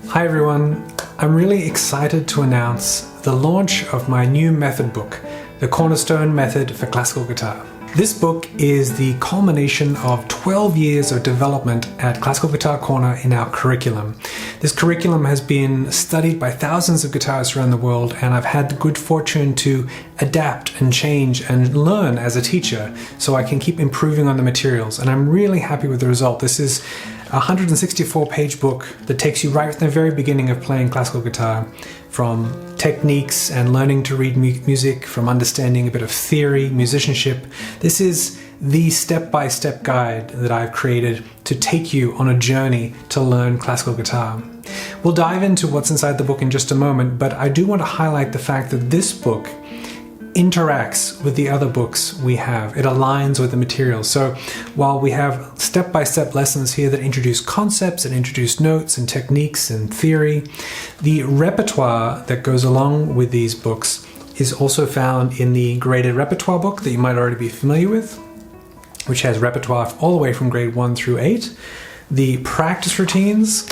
Hi everyone, I'm really excited to announce the launch of my new method book, the Cornerstone Method for Classical Guitar. This book is the culmination of 12 years of development at Classical Guitar Corner in our curriculum. This curriculum has been studied by thousands of guitarists around the world, and I've had the good fortune to adapt and change and learn as a teacher so I can keep improving on the materials, and I'm really happy with the result. This is a 164-page book that takes you right from the very beginning of playing classical guitar, from techniques and learning to read music, from understanding a bit of theory, musicianship. This is the step-by-step guide that I've created to take you on a journey to learn classical guitar. We'll dive into what's inside the book in just a moment, but I do want to highlight the fact that this book interacts with the other books we have. It aligns with the materials. So while we have step-by-step lessons here that introduce concepts and introduce notes and techniques and theory, the repertoire that goes along with these books is also found in the graded repertoire book that you might already be familiar with, which has repertoire all the way from grade 1 through 8. The practice routines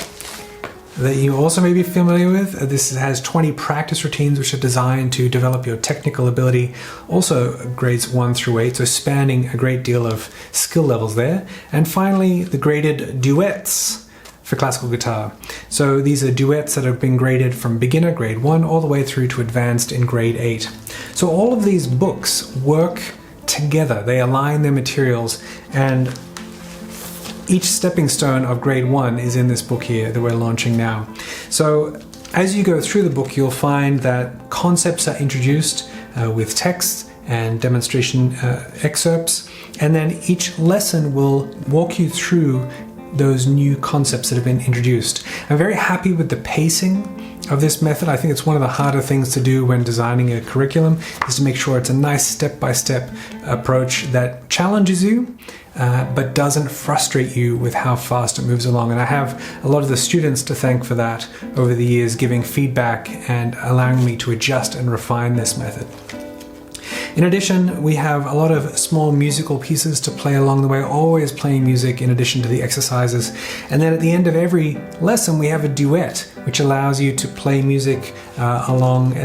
that you also may be familiar with. This has 20 practice routines which are designed to develop your technical ability, also grades 1 through 8, so spanning a great deal of skill levels there. And finally, the graded duets for classical guitar. So these are duets that have been graded from beginner, grade 1, all the way through to advanced in grade 8. So all of these books work together. They align their materials, and each stepping stone of grade 1 is in this book here that we're launching now. So as you go through the book, you'll find that concepts are introduced with text and demonstration excerpts, and then each lesson will walk you through those new concepts that have been introduced. I'm very happy with the pacing of this method. I think it's one of the harder things to do when designing a curriculum, is to make sure it's a nice step-by-step approach that challenges you but doesn't frustrate you with how fast it moves along. And I have a lot of the students to thank for that over the years, giving feedback and allowing me to adjust and refine this method. In addition, we have a lot of small musical pieces to play along the way, always playing music in addition to the exercises. And then at the end of every lesson, we have a duet, which allows you to play music along.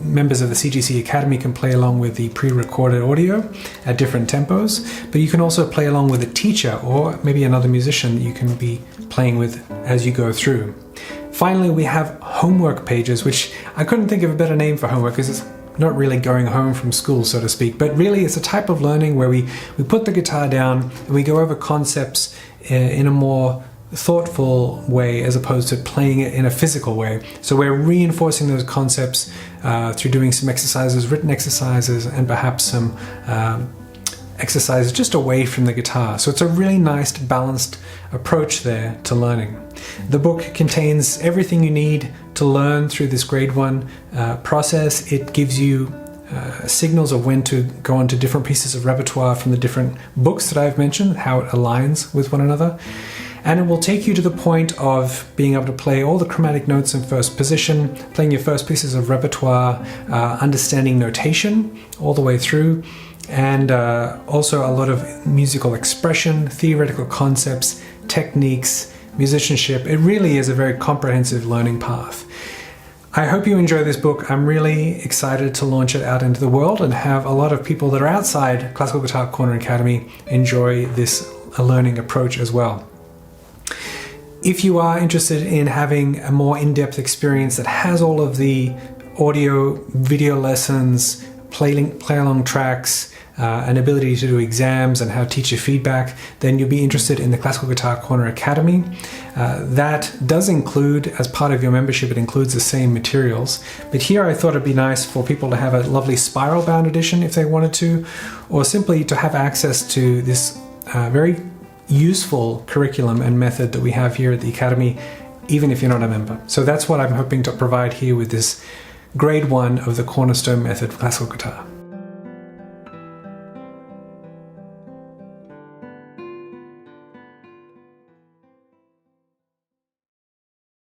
Members of the CGC Academy can play along with the pre-recorded audio at different tempos, but you can also play along with a teacher or maybe another musician that you can be playing with as you go through. Finally, we have homework pages, which I couldn't think of a better name for homework because it's not really going home from school, so to speak, but really it's a type of learning where we put the guitar down and we go over concepts in a more thoughtful way as opposed to playing it in a physical way. So we're reinforcing those concepts through doing some exercises, written exercises, and perhaps some exercises just away from the guitar. So it's a really nice balanced approach there to learning. The book contains everything you need to learn through this grade 1 process. It gives you signals of when to go on to different pieces of repertoire from the different books that I've mentioned, how it aligns with one another. And it will take you to the point of being able to play all the chromatic notes in first position, playing your first pieces of repertoire, understanding notation all the way through, and also a lot of musical expression, theoretical concepts, techniques, musicianship. It really is a very comprehensive learning path. I hope you enjoy this book. I'm really excited to launch it out into the world and have a lot of people that are outside Classical Guitar Corner Academy enjoy this learning approach as well. If you are interested in having a more in-depth experience that has all of the audio, video lessons, play-along tracks, an ability to do exams and have teacher feedback, then you'll be interested in the Classical Guitar Corner Academy. That does include, as part of your membership, it includes the same materials. But here I thought it'd be nice for people to have a lovely spiral-bound edition if they wanted to, or simply to have access to this very useful curriculum and method that we have here at the Academy, even if you're not a member. So that's what I'm hoping to provide here with this grade 1 of the Cornerstone Method for classical guitar.